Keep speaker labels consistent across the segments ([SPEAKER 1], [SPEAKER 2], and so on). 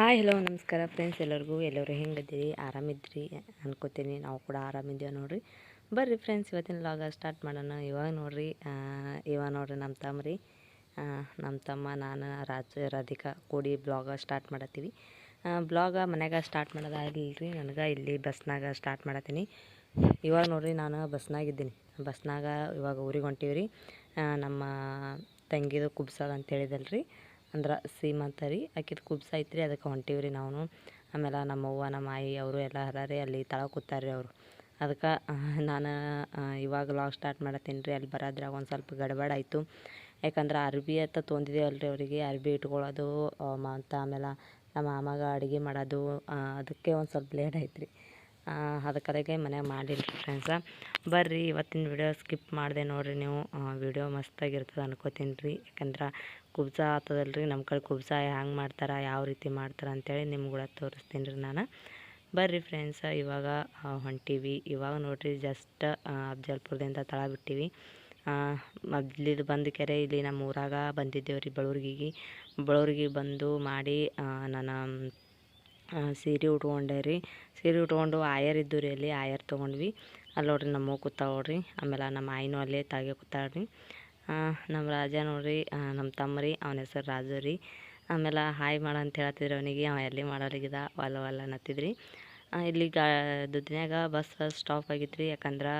[SPEAKER 1] Hi hello ನಮಸ್ಕಾರ friends, ಎಲ್ಲರೂ ಹೆಂಗದಿರಿ? ಆರಾಮಿದ್ರಿ ಅನ್ಕೋತೀನಿ. ನಾವು ಕೂಡ ಆರಾಮಿದ್ದೀವಿ ನೋಡ್ರಿ. ಬರ್ರಿ ಫ್ರೆಂಡ್ಸ್, ಇವತ್ತಿನ ವ್ಲಾಗ ಸ್ಟಾರ್ಟ್ ಮಾಡೋಣ. ಇವಾಗ ನೋಡ್ರಿ ನಮ್ಮ ತಮ್ಮ ನಮ್ಮ ತಮ್ಮ ನಾನು ರಾಧಿಕಾ ಕೂಡಿ ಬ್ಲಾಗ ಸ್ಟಾರ್ಟ್ ಮಾಡತ್ತೀವಿ. ಬ್ಲಾಗ ಮನ್ಯಾಗ ಸ್ಟಾರ್ಟ್ ಮಾಡೋದಾಗಲಿಲ್ಲ ನನಗೆ ಇಲ್ಲಿ ಬಸ್ನಾಗ ಸ್ಟಾರ್ಟ್ ಮಾಡತ್ತೀನಿ. ಇವಾಗ ನೋಡ್ರಿ ನಾನು ಬಸ್ನಾಗಿದ್ದೀನಿ. ಬಸ್ನಾಗ ಇವಾಗ ಊರಿಗೆ ಹೊಂಟೀವಿ. ನಮ್ಮ ತಂಗಿದು ಕುಬ್ಸದ ಅಂತ ಹೇಳಿದಲ್ರಿ, ಅಂದ್ರೆ ಸೀಮಂತ ರೀ, ಆಕಿದು ಕುಬ್ಸ ಐತ್ರಿ, ಅದಕ್ಕೆ ಹೊಂಟೀವ್ರಿ ನಾವು. ಆಮೇಲೆ ನಮ್ಮವ್ವ ನಮ್ಮ ಆಯಿ ಅವರು ಎಲ್ಲ ಹರಾರಿ ಅಲ್ಲಿ ತಳ ಕೂತಾರ್ರಿ ಅವರು. ಅದಕ್ಕೆ ನಾನು ಇವಾಗ ವ್ಲಾಗ್ ಸ್ಟಾರ್ಟ್ ಮಾಡತ್ತೀನಿ ರೀ. ಅಲ್ಲಿ ಬರೋದ್ರಾಗ ಒಂದು ಸ್ವಲ್ಪ ಗಡ್ಬಡ್ ಆಯಿತು. ಯಾಕಂದ್ರೆ ಅರ್ಬಿ ಅಂತ ತೊಂದಿದ್ದೇವಲ್ರಿ ಅವರಿಗೆ, ಅರ್ಬಿ ಇಟ್ಕೊಳ್ಳೋದು ಮತ್ತು ಆಮೇಲೆ ನಮ್ಮ ಮಾಮಾಗ ಅಡುಗೆ ಮಾಡೋದು, ಅದಕ್ಕೆ ಒಂದು ಸ್ವಲ್ಪ ಲೇಟ್ ಆಯ್ತು ರೀ. ಅದಕ್ಕೆ ಮನ್ಯಾಗ ಮಾಡಿಲ್ಲ ರೀ ಫ್ರೆಂಡ್ಸ. ಬರ್ರಿ ಇವತ್ತಿನ ವಿಡಿಯೋ ಸ್ಕಿಪ್ ಮಾಡಿದೆ ನೋಡಿರಿ ನೀವು. ವಿಡಿಯೋ ಮಸ್ತಾಗಿರ್ತದೆ ಅನ್ಕೋತೀನಿ ರೀ. ಯಾಕಂದ್ರೆ ಕುಬ್ಸ ಆಗ್ತದಲ್ರಿ, ನಮ್ಮ ಕಡೆ ಕುಬ್ಸ ಹ್ಯಾಂಗೆ ಮಾಡ್ತಾರೆ, ಯಾವ ರೀತಿ ಮಾಡ್ತಾರೆ ಅಂತೇಳಿ ನಿಮ್ಗೆ ಕೂಡ ತೋರಿಸ್ತೀನಿ ರೀ ನಾನು. ಬರ್ರಿ ಫ್ರೆಂಡ್ಸ, ಇವಾಗ ಹೊಂಟೀವಿ. ಇವಾಗ ನೋಡಿರಿ ಜಸ್ಟ್ ಅಫ್ಜಲ್ಪುರದಿಂದ ತಳ ಬಿಟ್ಟಿವಿ. ಮೊದ್ಲಿದು ಬಂದು ಕೆರೆ ಇಲ್ಲಿ ನಮ್ಮ ಊರಾಗ ಬಂದಿದ್ದೇವೆ ರೀ ಬಳೂರಿಗೆ ಬಂದು ಮಾಡಿ ನಾನು ಸೀರೆ ಉಟ್ಕೊಂಡೆ ರೀ. ಸೀರೆ ಉಟ್ಕೊಂಡು ಆಯರ್ ಇದ್ದು ರೀ, ಅಲ್ಲಿ ಆಯರ್ ತೊಗೊಂಡ್ವಿ. ಅಲ್ಲಿ ನೋಡ್ರಿ ನಮ್ಮ ಕೂತಾವ ನೋಡ್ರಿ. ಆಮೇಲೆ ನಮ್ಮ ಆಯಿನೂ ಅಲ್ಲೇ ತಾಗೆ ಕೂತಾಳ್ರಿ. ನಮ್ಮ ರಾಜ ನೋಡ್ರಿ, ನಮ್ಮ ತಮ್ಮ ರೀ, ಅವನ ಹೆಸರು ರಾಜು ರೀ. ಆಮೇಲೆ ಹಾಯ್ ಮಾಡ ಅಂತ ಹೇಳ್ತಿದ್ರಿ ಅವನಿಗೆ, ಅವ ಎಲ್ಲಿ ಮಾಡೋರಿಗಿದ ಒಲ್ಲ ಅನ್ನತ್ತಿದ್ರಿ. ಇಲ್ಲಿ ದುಡ್ನ್ಯಾಗ ಬಸ್ ಸ್ಟಾಪ್ ಆಗಿತ್ತು ರೀ. ಯಾಕಂದ್ರೆ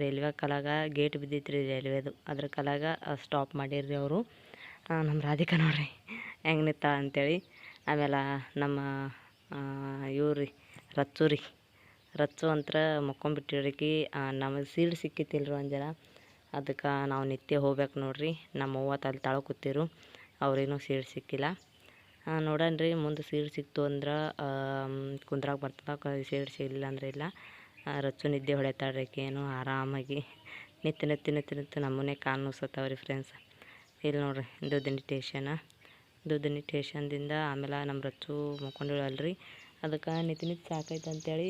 [SPEAKER 1] ರೈಲ್ವೆ ಕಲಾಗ ಗೇಟ್ ಬಿದ್ದಿತ್ತು ರೀ ರೈಲ್ವೆದು, ಅದ್ರ ಕಲಾಗ ಸ್ಟಾಪ್ ಮಾಡಿರ್ರಿ ಅವರು. ನಮ್ಮ ರಾಧಿಕಾ ನೋಡ್ರಿ ಹೆಂಗೆ ನಿಂತಾಳ ಅಂಥೇಳಿ. ಆಮೇಲೆ ನಮ್ಮ ಇವ್ರಿ ರಚ್ಚು ಅಂತ್ರ ಮಕ್ಕೊಂಬಿಟ್ಟಿವ್ರಿಗೆ. ನಮಗೆ ಸೀಟ್ ಸಿಕ್ಕಿತ್ತಿಲ್ರಿ ಒಂದು ಜನ, ಅದಕ್ಕೆ ನಾವು ನಿತ್ಯ ಹೋಗ್ಬೇಕು ನೋಡ್ರಿ. ನಮ್ಮ ಅವ್ವ ಅಲ್ಲಿ ತಾಳ ಕೂತಿರು, ಅವ್ರಿಗೂ ಸೀಟ್ ಸಿಕ್ಕಿಲ್ಲ. ನೋಡೋಣ್ರಿ, ಮುಂದೆ ಸೀಟ್ ಸಿಕ್ತು ಅಂದ್ರೆ ಕುಂದ್ರಾಗ ಬರ್ತದೆ, ಸೀಟ್ ಸಿಗಲಿಲ್ಲ ಅಂದ್ರೆ ಇಲ್ಲ. ರಚ್ಚು ನಿದ್ದೆ ಹೊಡಿತಾಳ್ರಿ, ಏನು ಆರಾಮಾಗಿ ನಿತ್ತು ನಮ್ಮನೆ ಕಾಣಿಸ್ತವ್ರಿ ಫ್ರೆಂಡ್ಸ್. ಇಲ್ಲಿ ನೋಡ್ರಿ ದುಡ್ಡಿನ ಟೇಷನ್ದಿಂದ ಆಮೇಲೆ ನಮ್ಮ ರಚ್ಚು ಮಕ್ಕೊಂಡಿಳಲ್ರಿ. ಅದಕ್ಕೆ ನಿತ್ಯ ಸಾಕೈತೆ ಅಂಥೇಳಿ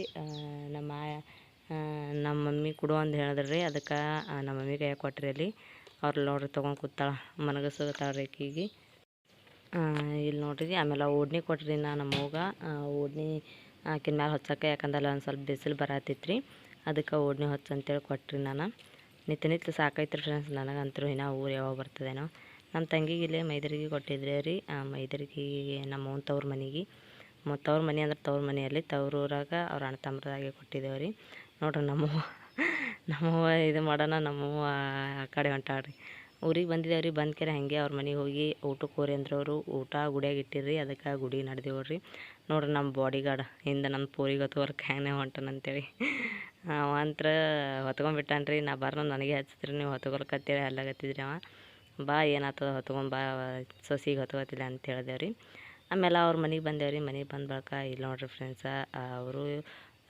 [SPEAKER 1] ನಮ್ಮ ಮಮ್ಮಿ ಕೊಡು ಅಂತ ಹೇಳಿದ್ರಿ. ಅದಕ್ಕೆ ನಮ್ಮ ಮಮ್ಮಿ ಕೈ ಕೊಟ್ರಿ. ಅಲ್ಲಿ ಅವ್ರು ನೋಡ್ರಿ ತೊಗೊಂಡು ಕೂತಾಳ, ಮನಗಸತಾಳ್ರಿ ಆಕಿಗೆ. ಇಲ್ಲಿ ನೋಡ್ರಿ ಆಮೇಲೆ ಓಡ್ನಿ ಕೊಟ್ರಿ. ನಮ್ಮ ಅವ್ಗ ಓಡ್ನಿ ಆಕಿನ ಮ್ಯಾಲೆ ಹೊಚ್ಚಕ್ಕೆ, ಯಾಕಂದ್ರೆ ಒಂದು ಸ್ವಲ್ಪ ಬಿಸಿಲು ಬರತ್ತಿತ್ತು ರೀ. ಅದಕ್ಕೆ ಓಡ್ನಿ ಹೊಚ್ಚಂತೇಳಿ ಕೊಟ್ರಿ. ನಾನು ನಿತ್ಯ ಸಾಕೈತ್ರಿ ಫ್ರೆಂಡ್ಸ್. ನನಗಂತರೂ ಇನ್ನೂ ಊರು ಯಾವಾಗ ಬರ್ತದೇನೋ. ನಮ್ಮ ತಂಗಿಗೆ ಇಲ್ಲೇ ಮೈದರಿಗೆ ಕೊಟ್ಟಿದ್ರಿ ರೀ. ಮೈದರಿಗೆ ನಮ್ಮ ಅವ್ನ ತವ್ರ ಮನೆ ಅಂದ್ರೆ ತವ್ರ ಮನೆಯಲ್ಲಿ ತವ್ರೂರಾಗ ಅವ್ರ ಅಣ್ಣ ತಮ್ಮರಾಗೆ ಕೊಟ್ಟಿದ್ದೇವೆ ರೀ. ನೋಡ್ರಿ ನಮ್ಮವ್ವ ಇದು ಮಾಡೋಣ, ನಮ್ಮವ್ವ ಆ ಕಡೆ ಹೊಂಟಾಳ್ರಿ. ಊರಿಗೆ ಬಂದಿದ್ದೇವೆ ರೀ. ಬಂದ್ಕೆರೆ ಹಾಗೆ ಅವ್ರ ಮನೆಗೆ ಹೋಗಿ ಊಟಕ್ಕೆ ಹೋರಿ ಅಂದ್ರೆ ಅವರು ಊಟ ಗುಡಿಯಾಗ ಇಟ್ಟಿರಿ. ಅದಕ್ಕೆ ಗುಡಿ ನಡೆದೇವ್ರಿ. ನೋಡ್ರಿ ನಮ್ಮ ಬಾಡಿ ಗಾರ್ಡ್ ಹಿಂದೆ ನಮ್ಮ ಪೋರಿಗೆ ಹೊತ್ವರ್ಕ್ ಹ್ಯಾಂಗನೇ ಹೊಂಟನಂತೇಳಿ. ಅವಂತ್ರ ಹೊತ್ಕೊಂಡ್ಬಿಟ್ಟಾನ್ರಿ. ನಾ ಬರ್ನ ನನಗೆ ಹಚ್ಚಿದ್ರಿ, ನೀವು ಹೊತ್ಕೊಲ್ಕತ್ತೇಳಿ ಅಲ್ಲಾಗತ್ತಿದ್ರಿ. ಅವ ಬಾ ಏನಾಗ್ತದ ಹೊತ್ಕೊಂಡು ಬಾ, ಸೊಸಿಗೆ ಹೊತ್ಕೋತಿಲ್ಲ ಅಂತ ಹೇಳ್ದೇವ್ರಿ. ಆಮೇಲೆ ಅವ್ರ ಮನೆಗೆ ಬಂದೇವ್ರಿ. ಮನೆಗೆ ಬಂದ ಬಳಿಕ ಇಲ್ಲಿ ನೋಡ್ರಿ ಫ್ರೆಂಡ್ಸ, ಅವರು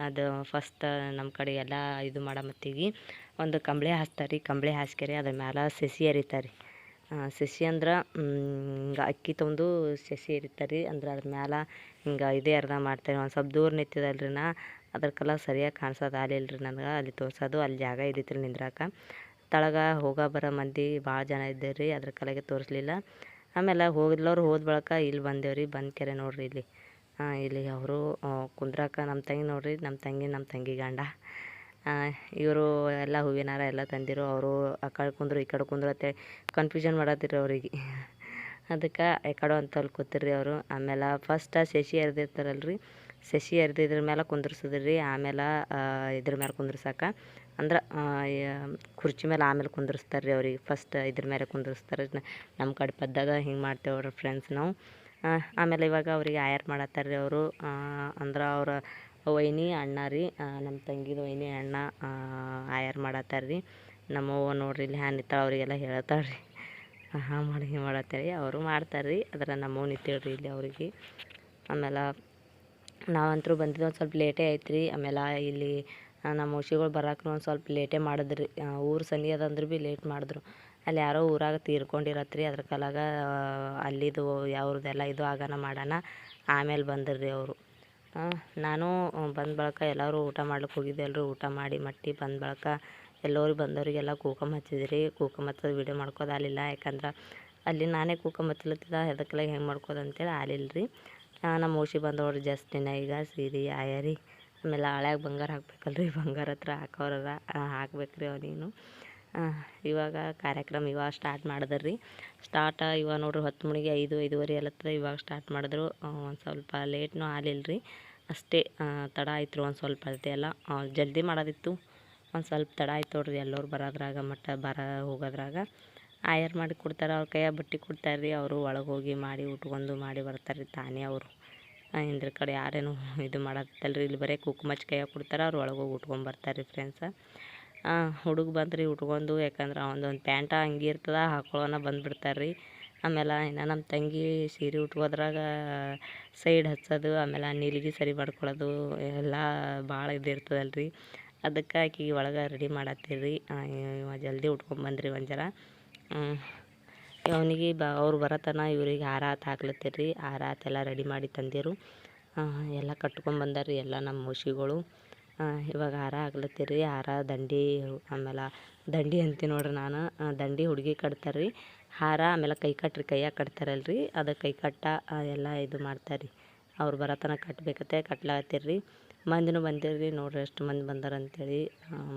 [SPEAKER 1] ಅದು ಫಸ್ಟ್ ನಮ್ಮ ಕಡೆ ಎಲ್ಲ ಇದು ಮಾಡೋ ಮತ್ತಿಗೆ ಒಂದು ಕಂಬಳಿ ಹಾಸ್ತಾರೆ ರೀ. ಕಂಬಳಿ ಹಾಸ್ಕೆರಿ ಅದ್ರ ಮ್ಯಾಲೆ ಸಸಿ ಎರಿತಾರೆ. ಸಸಿ ಅಂದ್ರೆ ಹಿಂಗೆ ಅಕ್ಕಿ ತೊಗೊಂಡು ಸಸಿ ಎರಿತಾರೆ ರೀ. ಅಂದ್ರೆ ಅದ್ರ ಮ್ಯಾಲೆ ಹಿಂಗೆ ಇದೇ ಅರ್ಧ ಮಾಡ್ತಾರೆ. ಒಂದು ಸ್ವಲ್ಪ ದೂರ ನಿಂತಿದ್ದಲ್ರಿ ನಾ, ಅದ್ರಕ್ಕೆಲ್ಲ ಸರಿಯಾಗಿ ಕಾಣಿಸೋದು ಆಗಲಿಲ್ಲ ರೀ ನನಗೆ. ಅಲ್ಲಿ ತೋರಿಸೋದು ಅಲ್ಲಿ ಜಾಗ ಇದ್ದಿತ್ತು ರೀ ನಿಂದ್ರಾಕ. ತಳಗ ಹೋಗೋ ಬರೋ ಮಂದಿ ಭಾಳ ಜನ ಇದ್ದಾರೆ ರೀ, ಅದ್ರ ಕಲೆಗೆ ತೋರಿಸ್ಲಿಲ್ಲ. ಆಮೇಲೆ ಹೋಗಿದ್ಲವ್ರು ಹೋದ ಬಳಿಕ ಇಲ್ಲಿ ಬಂದೇವ್ರಿ. ಬಂದ ಕೆರೆ ನೋಡ್ರಿ ಇಲ್ಲಿ ಅವರು ಕುಂದ್ರಾಕ ನಮ್ಮ ತಂಗಿ ನೋಡ್ರಿ, ನಮ್ಮ ತಂಗಿ ಗಂಡ ಇವರು ಎಲ್ಲ ಹೂವಿನ ಹಾರ ಎಲ್ಲ ತಂದಿರು. ಅವರು ಆ ಕಡೆ ಕುಂದ್ರು ಈ ಕಡೆ ಕುಂದ್ರು ಅಂತೇಳಿ ಕನ್ಫ್ಯೂಷನ್ ಮಾಡತ್ತಿರಿ ಅವರಿಗೆ. ಅದಕ್ಕೆ ಈ ಕಡೆ ಅಂತಲ್ಲಿ ಕೂತಿರ್ರಿ ಅವರು. ಆಮೇಲೆ ಫಸ್ಟ್ ಸಸಿ ಎರ್ದಿರ್ತಾರಲ್ರಿ, ಸಸಿ ಎರ್ದಿದ್ರ ಮೇಲೆ ಕುಂದ್ರಸದ್ರಿ ರೀ. ಆಮೇಲೆ ಇದ್ರ ಮೇಲೆ ಕುಂದ್ರಸಾಕ ಅಂದ್ರೆ ಕುರ್ಚಿ ಮೇಲೆ ಆಮೇಲೆ ಕುಂದ್ರಸ್ತಾರೆ ರೀ ಅವ್ರಿಗೆ. ಫಸ್ಟ್ ಇದ್ರ ಮೇಲೆ ಕುಂದ್ರಸ್ತಾರೆ. ನಮ್ಮ ಕಡೆ ಪದ್ದಾಗ ಹಿಂಗೆ ಮಾಡ್ತೇವೆ ನೋಡ್ರಿ ಫ್ರೆಂಡ್ಸ್ ನಾವು. ಆಮೇಲೆ ಇವಾಗ ಅವ್ರಿಗೆ ಆಯರ್ ಮಾಡತ್ತಾರೆ ರೀ ಅವರು. ಅಂದ್ರೆ ಅವ್ರ ವೈನಿ ಅಣ್ಣ ರೀ, ನಮ್ಮ ತಂಗಿದು ವೈನಿ ಅಣ್ಣ ಆಯರ್ ಮಾಡತ್ತಾರೆ ರೀ. ನಮ್ಮವ್ವ ನೋಡ್ರಿ ಇಲ್ಲಿ ಹ್ಯಾಂಗ ನಿಂತಾಳೆ, ಅವರಿಗೆಲ್ಲ ಹೇಳ್ತಾಳೆ ರೀ ಹಿಂಗೆ ಮಾಡತ್ತೇಳಿ. ಅವರು ಮಾಡ್ತಾರೆ ರೀ. ಅದರ ನಮ್ಮವ್ವ ನಿಂತೇಳ್ರಿ ಇಲ್ಲಿ ಅವ್ರಿಗೆ. ಆಮೇಲೆ ನಾವಂತರೂ ಬಂದಿದ್ದು ಒಂದು ಸ್ವಲ್ಪ ಲೇಟೇ ಆಯ್ತು ರೀ. ಆಮೇಲೆ ಇಲ್ಲಿ ನಮ್ಮ ಔಷಿಗಳು ಬರೋಕೆ ಒಂದು ಸ್ವಲ್ಪ ಲೇಟೇ ಮಾಡಿದ್ರಿ. ಊರು ಸನಿ ಅದಂದ್ರೆ ಭೀ ಲೇಟ್ ಮಾಡಿದ್ರು. ಅಲ್ಲಿ ಯಾರೋ ಊರಾಗ ತೀರ್ಕೊಂಡಿರತ್ರಿ. ಅದ್ರ ಕಾಲಾಗ ಅಲ್ಲಿದು ಯಾವ್ರದ್ದೆಲ್ಲ ಇದು ಆಗೋಣ ಮಾಡೋಣ ಆಮೇಲೆ ಬಂದ್ರಿ ಅವರು. ನಾನು ಬಂದ ಬಳಿಕ ಎಲ್ಲರೂ ಊಟ ಮಾಡ್ಲಿಕ್ಕೆ ಹೋಗಿದ್ದೆ ಎಲ್ಲರೂ ಊಟ ಮಾಡಿ ಮಟ್ಟಿ ಬಂದ ಬಳಿಕ ಎಲ್ಲರಿಗೆ ಬಂದವರಿಗೆಲ್ಲ ಕುಂಕುಮ ಹಚ್ಚಿದ್ರಿ. ಕುಂಕುಮ ಹಚ್ಚೋದು ವೀಡಿಯೋ ಮಾಡ್ಕೋದಾಗಲಿಲ್ಲ, ಯಾಕಂದ್ರೆ ಅಲ್ಲಿ ನಾನೇ ಕೂಕೊಂಬತ್ತಲತ್ತಿದ ಎದಕ್ಕೆಲ್ಲ ಹೆಂಗೆ ಮಾಡ್ಕೋದು ಅಂತೇಳಿ ಆಲಿಲ್ಲ ರೀ. ನಮ್ಮ ಓಶಿ ಬಂದವ್ರಿ ಜಸ್ಟಿನ ಈಗ ಸೀರೆ ಆಯರಿ ಆಮೇಲೆ ಹಳ್ಯಾಗ ಬಂಗಾರ ಹಾಕ್ಬೇಕಲ್ರಿ, ಬಂಗಾರ ಹತ್ರ ಹಾಕೋರ ಹಾಕ್ಬೇಕ್ರಿ ಅವನಿಗೂ. ಇವಾಗ ಕಾರ್ಯಕ್ರಮ ಇವಾಗ ಸ್ಟಾರ್ಟ್ ಮಾಡಿದ್ರಿ. ಇವಾಗ ನೋಡ್ರಿ 10 ಮಣಿಗೆ 5-5:30 ಎಲ್ಲತ್ತದ ಇವಾಗ ಸ್ಟಾರ್ಟ್ ಮಾಡಿದ್ರು. ಒಂದು ಸ್ವಲ್ಪ ಲೇಟ್ನೂ ಆಗಲಿಲ್ಲ ರೀ, ಅಷ್ಟೇ ತಡ ಆಯ್ತು ರೀ. ಒಂದು ಸ್ವಲ್ಪ ಅಷ್ಟೇ ಎಲ್ಲ ಜಲ್ದಿ ಮಾಡೋದಿತ್ತು, ಒಂದು ಸ್ವಲ್ಪ ತಡ ಆಯ್ತು ನೋಡ್ರಿ. ಎಲ್ಲರೂ ಬರೋದ್ರಾಗ ಹೋಗೋದ್ರಾಗ ಆಯರ್ ಮಾಡಿ ಕೊಡ್ತಾರೆ, ಅವ್ರ ಕೈಯಾಗ ಬಟ್ಟೆ ಕೊಡ್ತಾರೆ ರೀ. ಅವರು ಒಳಗೆ ಹೋಗಿ ಮಾಡಿ ಉಟ್ಕೊಂಡು ಮಾಡಿ ಬರ್ತಾರೆ ರೀ ತಾನೇ. ಅವರು ಹಿಂದ್ರ ಕಡೆ ಯಾರೇನು ಇದು ಮಾಡತ್ತಲ್ರಿ, ಇಲ್ಲಿ ಬರೀ ಕುಂಕುಮಚ್ಚ ಕೈಯಾಗ ಕೊಡ್ತಾರೆ, ಅವ್ರು ಒಳಗೆ ಹೋಗಿ ಉಟ್ಕೊಂಬರ್ತಾರೆ ರೀ ಫ್ರೆಂಡ್ಸ. ಹುಡುಗ ಬಂದ್ರಿ ಉಟ್ಕೊಂಡು, ಯಾಕಂದ್ರೆ ಅವನದೊಂದು ಪ್ಯಾಂಟ ಅಂಗಿ ಇರ್ತದ ಹಾಕೊಳ್ಳೋಣ ಬಂದುಬಿಡ್ತಾರೆ ರೀ. ಆಮೇಲೆ ಇನ್ನು ನಮ್ಮ ತಂಗಿ ಸೀರೆ ಉಟ್ಕೋದ್ರಾಗ ಸೈಡ್ ಹಚ್ಚೋದು, ಆಮೇಲೆ ನೀಲಿಗೆ ಸರಿ ಮಾಡ್ಕೊಳ್ಳೋದು ಎಲ್ಲ ಭಾಳ ಇದಿರ್ತದಲ್ರಿ. ಅದಕ್ಕೆ ಆಕಿಗೆ ಒಳಗೆ ರೆಡಿ ಮಾಡತ್ತೀರಿ. ಜಲ್ದಿ ಉಟ್ಕೊಂಬಂದ್ರಿ ಒಂದು ಜರ. ಅವನಿಗೆ ಅವ್ರು ಬರತನ ಇವ್ರಿಗೆ ಹಾರ ಹಾಕ್ಲತ್ತೀರಿ. ಹಾರ ಎಲ್ಲ ರೆಡಿ ಮಾಡಿ ತಂದಿರು, ಎಲ್ಲ ಕಟ್ಕೊಂಬಂದಾರಿ ಎಲ್ಲ ನಮ್ಮ ಮುಷಿಗಳು. ಇವಾಗ ಹಾರ ಹಾಕ್ಲತ್ತೀರಿ. ಹಾರ ದಂಡಿ, ಆಮೇಲೆ ದಂಡಿ ಅಂತೀನಿ ನೋಡ್ರಿ ನಾನು, ದಂಡಿ ಹುಡುಗಿ ಕಟ್ತಾರೆ ರೀ. ಹಾರ ಆಮೇಲೆ ಕೈ ಕಟ್ರಿ, ಕೈಯಾಗ ಕಟ್ತಾರಲ್ರಿ, ಅದು ಕೈ ಕಟ್ಟ ಎಲ್ಲ ಇದು ಮಾಡ್ತಾರೆ ರೀ. ಅವ್ರು ಬರತನ ಕಟ್ಟಬೇಕತ್ತೆ ಕಟ್ಲಾಗತ್ತೀರಿ. ಮಂದಿನೂ ಬಂದಿರಿ ನೋಡ್ರಿ, ಎಷ್ಟು ಮಂದಿ ಬಂದಾರ ಅಂತೇಳಿ.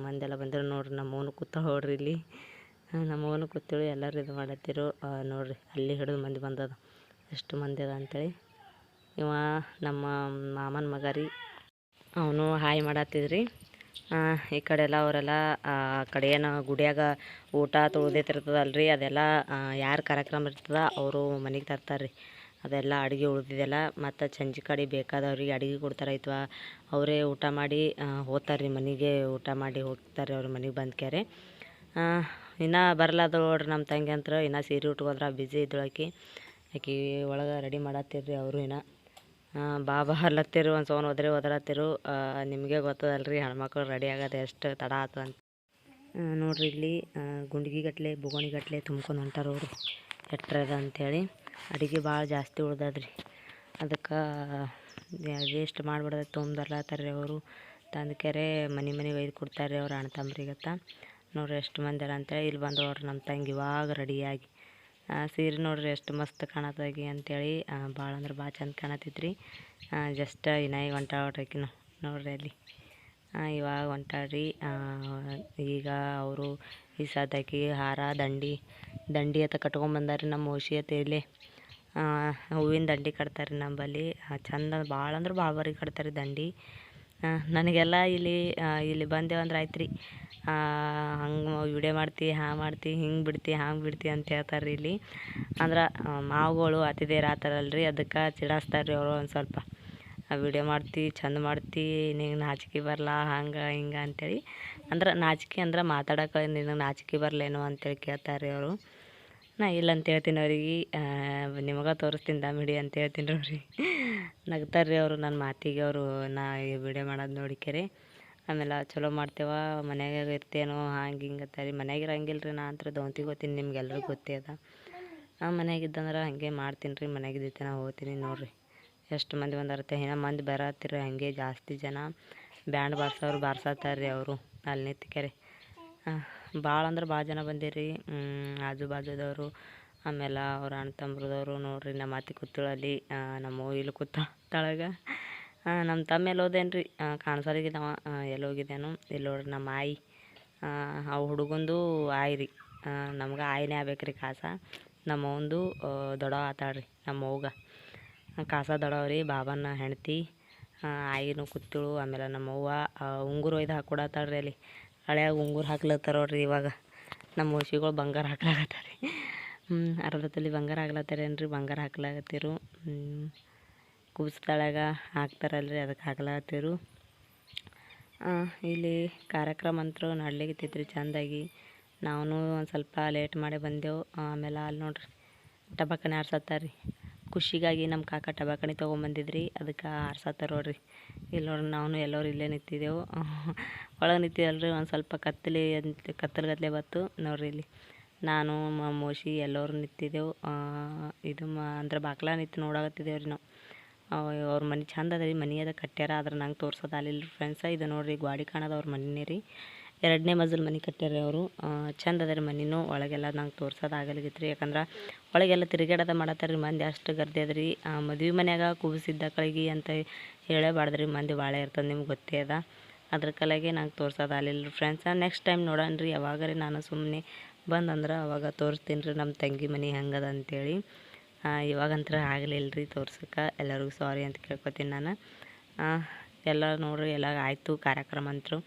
[SPEAKER 1] ಮಂದೆಲ್ಲ ಬಂದಿರು ನೋಡ್ರಿ. ನಮ್ಮವನು ಕೂತ ನೋಡ್ರಿ ಇಲ್ಲಿ, ನಮ್ಮವನು ಕೂತೇಳಿ ಎಲ್ಲರೂ ಇದು ಮಾಡತ್ತಿರು ನೋಡ್ರಿ. ಅಲ್ಲಿ ಹಿಡಿದು ಮಂದಿ ಬಂದದ, ಎಷ್ಟು ಮಂದಿ ಅದ ಅಂತೇಳಿ. ಇವ ನಮ್ಮ ಮಾಮನ ಮಗ ರೀ, ಅವನು ಹಾಯ್ ಮಾಡತ್ತಿದ್ರಿ. ಈ ಕಡೆ ಎಲ್ಲ ಅವರೆಲ್ಲ ಆ ಕಡೆ ಏನು ಗುಡಿಯಾಗ ಊಟ ತೊಳ್ದಿತಿರ್ತದಲ್ರಿ, ಅದೆಲ್ಲ ಯಾರು ಕಾರ್ಯಕ್ರಮ ಇರ್ತದ ಅವರು ಮನೆಗೆ ತರ್ತಾರೆ ರೀ. ಅದೆಲ್ಲ ಅಡುಗೆ ಉಳ್ದಿದೆಲ್ಲ ಮತ್ತು ಸಂಜೆ ಕಡೆ ಬೇಕಾದವ್ರಿಗೆ ಅಡುಗೆ ಕೊಡ್ತಾರೆ. ಅಥವಾ ಅವರೇ ಊಟ ಮಾಡಿ ಹೋಗ್ತಾರೆ ರೀ ಮನೆಗೆ, ಊಟ ಮಾಡಿ ಹೋಗ್ತಾರೆ ಅವ್ರ ಮನೆಗೆ ಬಂದ್ಕ್ಯಾರೆ. ಇನ್ನೂ ಬರಲಾದ ನೋಡ್ರಿ ನಮ್ಮ ತಂಗಿ ಅಂತ, ಇನ್ನೂ ಸೀರೆ ಉಟ್ಕೋದ್ರ ಬ್ಯುಸಿ ಇದ್ದಳಕಿ. ಆಕಿ ಒಳಗೆ ರೆಡಿ ಮಾಡತ್ತೀರಿ ಅವರು. ಇನ್ನೂ ಬಾಬಾ ಹಲ್ಲತ್ತಿರು, ಒಂದು ಸೌನ್ ಹೋದ್ರತ್ತಿರು. ನಿಮಗೆ ಗೊತ್ತದಲ್ರಿ ಹೆಣ್ಮಕ್ಳು ರೆಡಿ ಆಗೋದು ಎಷ್ಟು ತಡ ಆಯ್ತು ಅಂತ. ನೋಡ್ರಿ ಇಲ್ಲಿ ಗುಂಡ್ಗಿ ಗಟ್ಲೆ ಬೊಗೋಣಿ ಗಟ್ಲೆ ತುಂಬ್ಕೊಂಡು ಹೊಂಟಾರ ಅವರು, ಎಟ್ರದ ಅಂಥೇಳಿ. ಅಡುಗೆ ಭಾಳ ಜಾಸ್ತಿ ಉಳ್ದದ್ರಿ, ಅದಕ್ಕೆ ವೇಸ್ಟ್ ಮಾಡಿಬಿಡ್ದೆ ತೊಗೊಂಬರ್ಲತ್ತಾರೆ ರೀ ಅವರು. ತಂದ್ಕೆರೆ ಮನೆಗೆ ಒಯ್ದು ಕೊಡ್ತಾರೆ ರೀ ಅವ್ರು ಅಣ್ಣ ತಮ್ಮರಿಗತ್ತ. ನೋಡ್ರಿ ಎಷ್ಟು ಮಂದಿ ಅರ ಅಂತೇಳಿ. ಇಲ್ಲಿ ಬಂದು ನೋಡ್ರಿ ನಮ್ಮ ತಂಗಿ ಇವಾಗ ರೆಡಿಯಾಗಿ, ಸೀರೆ ನೋಡ್ರಿ ಎಷ್ಟು ಮಸ್ತ್ ಕಾಣತ್ತಾಗಿ ಅಂತೇಳಿ. ಭಾಳ ಅಂದ್ರೆ ಭಾಳ ಚಂದ ಕಾಣತ್ತಿದ್ರಿ. ಜಸ್ಟ್ ಇನ್ನಾಗಿ ಹೊಂಟಾಳ್ರಿ ಆಕಿನ ನೋಡ್ರಿ ಅಲ್ಲಿ. ಇವಾಗ ಹೊಂಟಾಳ್ರಿ. ಈಗ ಅವರು ಈ ಸದ್ಯಕ್ಕೆ ಹಾರ ದಂಡಿ ಅಂತ ಕಟ್ಕೊಂಬಂದಾರಿ ನಮ್ಮ ಓಶಿ ಅಂತ ಇಲ್ಲೇ. ಹೂವಿನ ದಂಡಿ ಕಟ್ತಾರೆ ನಂಬಲ್ಲಿ, ಚಂದ ಭಾಳ ಅಂದ್ರೆ ಭಾಳ ಬರೀ ಕಟ್ತಾರೆ ದಂಡಿ. ನನಗೆಲ್ಲ ಇಲ್ಲಿ ಬಂದೇವು ಅಂದ್ರೆ ಆಯ್ತು ರೀ, ಹಂಗೆ ವಿಡಿಯೋ ಮಾಡ್ತಿ, ಮಾಡ್ತಿ, ಹಿಂಗೆ ಬಿಡ್ತಿ ಹಂಗೆ ಬಿಡ್ತಿ ಅಂತ ಹೇಳ್ತಾರೆ ರೀ ಇಲ್ಲಿ. ಅಂದ್ರೆ ಮಾವುಗಳು ಅತಿಥೇರು ಆತಾರಲ್ರಿ, ಅದಕ್ಕೆ ಚಿಡಾಸ್ತಾರೆ ರೀ ಅವರು ಒಂದು ಸ್ವಲ್ಪ. ವಿಡಿಯೋ ಮಾಡ್ತಿ, ಚಂದ ಮಾಡ್ತಿ, ನಿಂಗೆ ನಾಚಿಕೆ ಬರಲ್ಲ ಹಂಗೆ ಹಿಂಗೆ ಅಂತೇಳಿ. ಅಂದ್ರೆ ನಾಚಿಕೆ ಅಂದ್ರೆ ಮಾತಾಡೋಕೆ ನಿನಗೆ ನಾಚಿಕೆ ಬರಲೇನೋ ಅಂತೇಳಿ ಕೇಳ್ತಾರೆ ರೀ ಅವರು. ನಾ ಇಲ್ಲ ಅಂತ ಹೇಳ್ತೀನಿ ಅವ್ರಿಗೆ. ನಿಮಗೆ ತೋರಿಸ್ತೀನಿ ದಮ್ ಅಂತ ಹೇಳ್ತೀನಿ ರೀ ಅವ್ರಿಗೆ. ನಗ್ತಾರೆ ರೀ ಅವರು ನನ್ನ ಮಾತಿಗೆ. ಅವರು ನಾ ಈ ವಿಡಿಯೋ ಮಾಡೋದು ನೋಡಿಕೆರೆ. ಆಮೇಲೆ ಚಲೋ ಮಾಡ್ತೇವ, ಮನ್ಯಾಗ ಇರ್ತೇನೋ ಹಂಗೆ ಹಿಂಗೆ ಅಂತಾರೆ. ಮನ್ಯಾಗ ಇರಂಗಿಲ್ಲ ರೀ, ನಾ ಅಂತ ದೌಂತಿಗೆ ಹೋಗ್ತೀನಿ, ನಿಮ್ಗೆಲ್ರಿಗೂ ಗೊತ್ತೇ ಅದ. ಮನ್ಯಾಗಿದ್ದಂದ್ರೆ ಹಾಗೆ ಮಾಡ್ತೀನಿ ರೀ, ಮನ್ಯಾಗಿದ್ದಿತ್ತು ನಾ ಹೋಗ್ತೀನಿ ನೋಡಿರಿ. ಎಷ್ಟು ಮಂದಿ ಬಂದಾರತ್ತೆ, ಇನ್ನೂ ಮಂದಿ ಬರತ್ತಿರ ಹಾಗೆ ಜಾಸ್ತಿ ಜನ. ಬ್ಯಾಂಡ್ ಬಾರ್ಸತ್ತಾರೆ ರೀ ಅವರು ಅಲ್ಲಿ ನಿಂತ್ಕೆರೆ. ಭಾಳ ಅಂದ್ರೆ ಭಾಳ ಜನ ಬಂದಿರಿ, ಆಜು ಬಾಜುದವರು. ಆಮೇಲೆ ಅವ್ರ ಅಣ್ಣ ತಮ್ಮರದವರು ನೋಡ್ರಿ. ನಮ್ಮ ಅತ್ತೆ ಕೂತಳಲ್ಲಿ, ನಮ್ಮ ಇಲ್ಲಿ ಕೂತ ತಳಗ. ನಮ್ಮ ತಮ್ಮ ಎಲ್ಲಿ ಹೋದೇನು ರೀ, ಕಾಣಿಸೋರಿಗಿದ್ದಾವ, ಎಲ್ಲಿ ಹೋಗಿದ್ದೇನು. ಇಲ್ಲಿ ನೋಡ್ರಿ ನಮ್ಮ ಆಯಿ, ಅವು ಹುಡುಗಂದು ಆಯಿ ರೀ. ನಮ್ಗೆ ಆಯಿನೇ ಆಗ್ಬೇಕ್ರಿ ಕಾಸ. ನಮ್ಮ ಒಂದು ದೊಡ್ಡ ಆತಾಳ್ರಿ ನಮ್ಮ ಅವ್ಗ, ಕಾಸ ದೊಡ್ಡವ್ರಿ, ಬಾಬನ ಹೆಂಡ್ತಿ. ಆಯಿನೂ ಕೂತಳು. ಆಮೇಲೆ ನಮ್ಮ ಅವ್ವ ಉಂಗುರು ಒಯ್ದು ಹಾಕ್ಕೊಡತ್ತಾಳ್ರಿ ಅಲ್ಲಿ. ಹಳೆಯಾಗ ಉಂಗುರು ಹಾಕ್ಲತ್ತಾರ ನೋಡ್ರಿ ಇವಾಗ. ನಮ್ಮ ಓಶಿಗಳು ಬಂಗಾರ ಹಾಕ್ಲಾಗತ್ತಾರೆ ರೀ. ಅರ್ಧ ತೊಲಿ ಬಂಗಾರ ಹಾಕ್ಲತ್ತಾರೇನು ರೀ, ಬಂಗಾರ ಹಾಕ್ಲಾಗತ್ತಿರು. ಕೂಸ್ತಳಗ ಹಾಕ್ತಾರಲ್ರಿ, ಅದಕ್ಕೆ ಹಾಕ್ಲಾಗತ್ತಿರು. ಇಲ್ಲಿ ಕಾರ್ಯಕ್ರಮ ಅಂತೂ ನಡ್ಲಿಕ್ಕತ್ತೈತ್ರಿ ಚೆಂದಾಗಿ. ನಾವು ಒಂದು ಸ್ವಲ್ಪ ಲೇಟ್ ಮಾಡಿ ಬಂದೆವು. ಆಮೇಲೆ ಅಲ್ಲಿ ನೋಡ್ರಿ ಟಬಾಕಣಿ ಆರ್ಸತ್ತಾರೆ ರೀ. ಖುಷಿಗಾಗಿ ನಮ್ಮ ಕಾಕ ಟಬಾಕಣಿ ತೊಗೊಂಬಂದಿದ್ರಿ, ಅದಕ್ಕೆ ಆರ್ಸತ್ತಾರ ನೋಡ್ರಿ. ಇಲ್ಲಿ ನೋಡ್ರಿ ನಾವು ಎಲ್ಲರೂ ಇಲ್ಲೇ ನಿಂತಿದ್ದೆವು. ಒಳಗೆ ನಿಂತಿದ್ದಲ್ರಿ, ಒಂದು ಸ್ವಲ್ಪ ಕತ್ತಲಗತ್ಲೆ ಬತ್ತು ನೋಡ್ರಿ. ಇಲ್ಲಿ ನಾನು ಮೋಶಿ ಎಲ್ಲರೂ ನಿಂತಿದ್ದೆವು. ಇದು ಅಂದ್ರೆ ಬಾಕ್ಲ ನಿಂತು ನೋಡಾಕತ್ತಿದ್ದೇವೆ ರೀ ನಾವು. ಅವ್ರ ಮನೆ ಚಂದ ಅದ ರೀ, ಮನೆ ಅದ ಕಟ್ಟ್ಯಾರ, ಆದ್ರೆ ನಂಗೆ ತೋರ್ಸೋದು ಅಲ್ಲಿಲ್ಲ ಫ್ರೆಂಡ್ಸ. ಇದು ನೋಡ್ರಿ ಗಾಡಿ ಕಾಣೋದು ಅವ್ರ ಮನೆಯೇ ರೀ. 2ನೇ ಮಜಲ್ ಮನೆ ಕಟ್ಟ್ಯಾರ ಅವರು. ಚಂದ ಅದ ರೀ ಮನೆನೂ. ಒಳಗೆಲ್ಲ ನಂಗೆ ತೋರ್ಸೋದು ಆಗಲಿಗಿತ್ತು ರೀ, ಯಾಕಂದ್ರೆ ಒಳಗೆಲ್ಲ ತಿರುಗಾಡೋದು ಮಾಡತ್ತಾರೆ ರೀ ಮಂದಿ, ಅಷ್ಟು ಗರ್ದಿ ಅದ ರೀ. ಮದುವೆ ಮನ್ಯಾಗ ಕೂಬಿಸಿದ್ದ ಕಳಿಗೆ ಅಂತ ಹೇಳೇಬಾರ್ದು ರೀ, ಮಂದಿ ಭಾಳ ಇರ್ತದೆ, ನಿಮ್ಗೆ ಗೊತ್ತೇ ಅದ. ಅದ್ರ ಕಲೆಗೆ ನಂಗೆ ತೋರ್ಸೋದು ಆಗಲಿಲ್ಲ ರೀ ಫ್ರೆಂಡ್ಸ್. ನೆಕ್ಸ್ಟ್ ಟೈಮ್ ನೋಡೋಣ ರೀ, ಯಾವಾಗ ರೀ ನಾನು ಸುಮ್ಮನೆ ಬಂದಂದ್ರೆ ಅವಾಗ ತೋರಿಸ್ತೀನಿ ರೀ ನಮ್ಮ ತಂಗಿ ಮನೆ ಹೆಂಗದ ಅಂತೇಳಿ. ಇವಾಗಂತ್ರ ಆಗಲಿಲ್ಲ ರೀ ತೋರ್ಸೋಕೆ. ಎಲ್ಲರಿಗೂ ಸಾರಿ ಅಂತ ಕೇಳ್ಕೊತೀನಿ ನಾನು. ಎಲ್ಲ ನೋಡ್ರಿ, ಎಲ್ಲ ಆಯಿತು ಕಾರ್ಯಕ್ರಮ ಅಂತರು.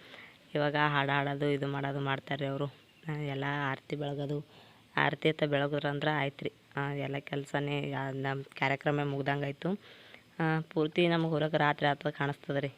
[SPEAKER 1] ಇವಾಗ ಹಾಡೋದು ಇದು ಮಾಡೋದು ಮಾಡ್ತಾರೆ ಅವರು. ಎಲ್ಲ ಆರತಿ ಬೆಳಗೋದು, ಆರತಿ ಅಂತ ಬೆಳಗೋರು ಅಂದ್ರೆ ಆಯ್ತು ರೀ, ಎಲ್ಲ ಕೆಲಸನೇ ನಮ್ಮ ಕಾರ್ಯಕ್ರಮ ಮುಗ್ದಂಗೆ ಆಯಿತು. ಪೂರ್ತಿ ನಮಗೆ ಹೊರಗೆ ರಾತ್ರಿ ಆತ ಕಾಣಿಸ್ತದೆ ರೀ.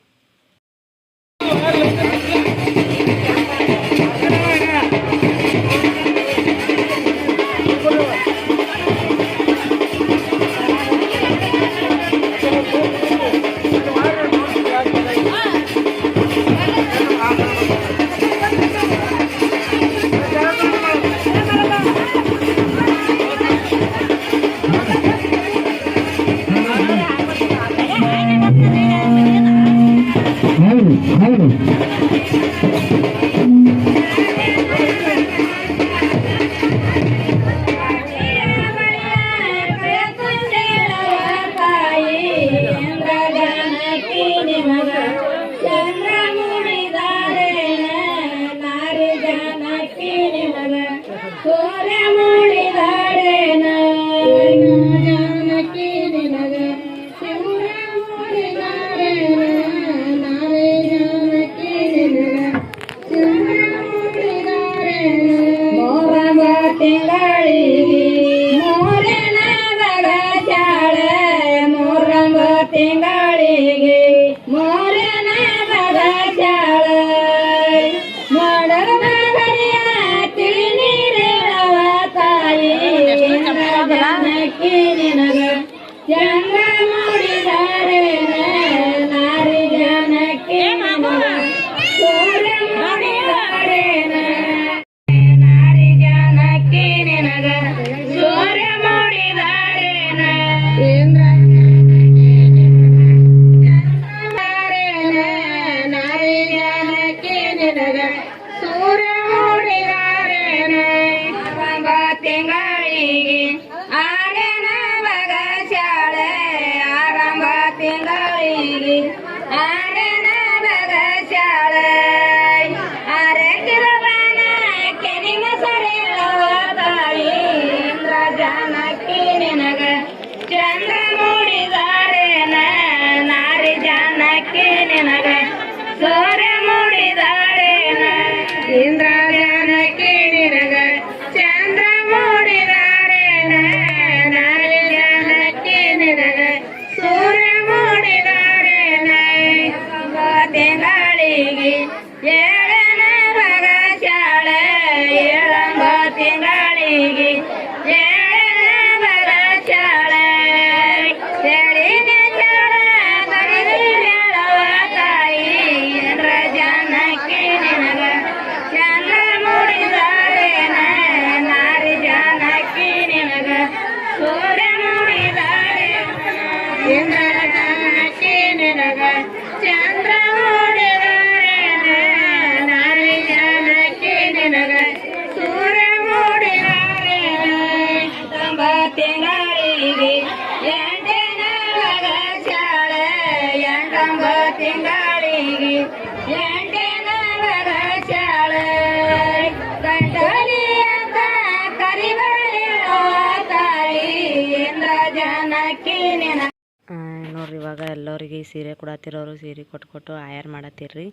[SPEAKER 1] ನೋಡ್ರಿ ಇವಾಗ ಎಲ್ಲರಿಗೆ ಸೀರೆ ಕೊಡತ್ತಿರೋರು ಸೀರೆ ಕೊಟ್ಟು ಆಯರ್ ಮಾಡತ್ತೀರ್ರಿ.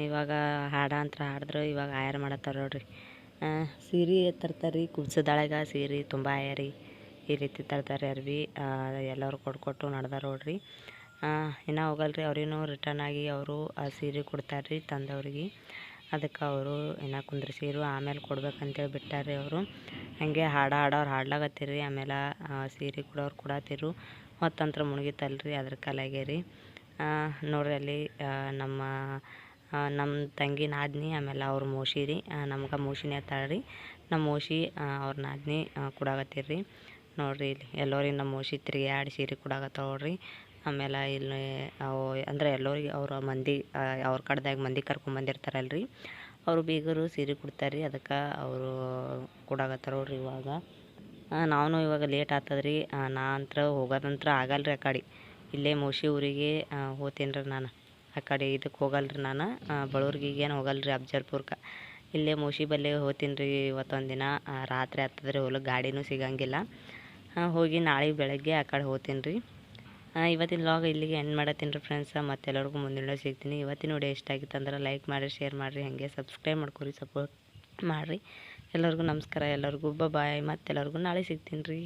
[SPEAKER 1] ಇವಾಗ ಅಂತ ಹಾಡಿದ್ರು, ಇವಾಗ ಆಯರ್ ಮಾಡತ್ತಾರ ನೋಡ್ರಿ. ಸೀರೆ ತರ್ತಾರೆ ಕುಬ್ಸದಾಳಗ, ಸೀರೆ ತುಂಬ ಆಯರಿ ಈ ರೀತಿ ತರ್ತಾರೆ ಅರ್ವಿ. ಎಲ್ಲರೂ ಕೊಟ್ಟು ನಡೆದಾರ ನೋಡ್ರಿ. ಇನ್ನೂ ಹೋಗಲ್ರಿ, ಅವ್ರೇನು ರಿಟರ್ನ್ ಆಗಿ ಅವರು ಆ ಸೀರೆ ಕೊಡ್ತಾರ್ರಿ ತಂದವ್ರಿಗೆ. ಅದಕ್ಕೆ ಅವರು ಇನ್ನೂ ಕುಂದ್ರಿಸಿರು, ಆಮೇಲೆ ಕೊಡ್ಬೇಕಂತೇಳಿ ಬಿಟ್ಟಾರ್ರಿ ಅವರು. ಹಾಗೆ ಹಾಡೋರು ಹಾಡ್ಲಾಗತ್ತೀರಿ, ಆಮೇಲೆ ಸೀರೆ ಕೊಡೋರು ಕೊಡತ್ತಿರು. ಹೊತ್ತಂತ್ರ ಮುಳುಗಿತಲ್ರಿ, ಅದ್ರ ಕಲೆಗೆ ರೀ. ನೋಡ್ರಿ ಅಲ್ಲಿ ನಮ್ಮ ತಂಗಿ ನಾದ್ನಿ, ಆಮೇಲೆ ಅವ್ರ ಮೋಶಿ ರೀ. ನಮ್ಗೆ ಮೋಶಿನೇ ಅತ್ತಾಳ್ರಿ, ನಮ್ಮ ಮೋಶಿ ಅವ್ರ ನಾದ್ನಿ ಕೊಡಾಕತ್ತೀರ್ರಿ. ನೋಡ್ರಿ ಇಲ್ಲಿ ಎಲ್ಲರಿಗೆ ನಮ್ಮ ಮೋಶಿ ತಿರುಗಾಡಿ ಸೀರೆ ಕೊಡಾಕತ್ತಾವ ನೋಡ್ರಿ. ಆಮೇಲೆ ಇಲ್ಲಿ ಅಂದರೆ ಎಲ್ಲರಿಗೆ ಅವ್ರ ಮಂದಿ ಅವ್ರ ಕಡ್ದಾಗ ಮಂದಿ ಕರ್ಕೊಂಬಂದಿರ್ತಾರಲ್ರಿ, ಅವರು ಬೀಗರು ಸೀರೆ ಕೊಡ್ತಾರೆ ರೀ, ಅದಕ್ಕೆ ಅವರು ಕೊಡಾಕತ್ತಾರ ನೋಡ್ರಿ ಇವಾಗ. ನಾವು ಇವಾಗ ಲೇಟ್ ಆಗ್ತದ್ರಿ. ನಾ ಅಂತ್ರ ಹೋಗೋದಂತ್ರ ಆಗಲ್ರಿ ಆ ಕಡೆ. ಇಲ್ಲೇ ಮೋಶಿ ಊರಿಗೆ ಹೋಗ್ತೀನಿ ರೀ ನಾನು. ಆ ಕಡೆ ಇದಕ್ಕೆ ಹೋಗಲ್ರಿ ನಾನು, ಬಳೂರ್ಗಿಗೇನು ಹೋಗಲ್ರಿ, ಅಫ್ಜಲ್ಪುರ್ಗೆ. ಇಲ್ಲೇ ಮೋಶಿ ಬಲ್ಲಿ ಹೋಗ್ತೀನಿ ರೀ ಇವತ್ತೊಂದು ದಿನ. ರಾತ್ರಿ ಆಗ್ತದ್ರಿ, ಹೊಲಕ್ಕೆ ಗಾಡಿನೂ ಸಿಗಂಗಿಲ್ಲ. ಹೋಗಿ ನಾಳೆ ಬೆಳಗ್ಗೆ ಆ ಕಡೆ ಹೋಗ್ತೀನಿ ರೀ. ಇವತ್ತಿನ ವ್ಲಾಗ್ ಇಲ್ಲಿಗೆ ಎಂಡ್ ಮಾಡತ್ತೀನಿ ರೀ ಫ್ರೆಂಡ್ಸ. ಮತ್ತೆಲ್ಲರಿಗೂ ಮುಂದಿನ ವಿಡಿಯೋ ಸಿಗ್ತೀನಿ. ಇವತ್ತಿನ ವಿಡಿಯೋ ಇಷ್ಟ ಆಗಿತ್ತು ಅಂದ್ರೆ ಲೈಕ್ ಮಾಡಿರಿ, ಶೇರ್ ಮಾಡಿರಿ, ಹಾಗೆ ಸಬ್ಸ್ಕ್ರೈಬ್ ಮಾಡ್ಕೊರಿ, ಸಪೋರ್ಟ್ ಮಾಡಿರಿ. ಎಲ್ಲರಿಗೂ ನಮಸ್ಕಾರ, ಎಲ್ಲರಿಗೂ ಬಾಯ್. ಮತ್ತೆಲ್ಲರಿಗೂ ನಾಳೆ ಸಿಗ್ತೀನಿ ರೀ.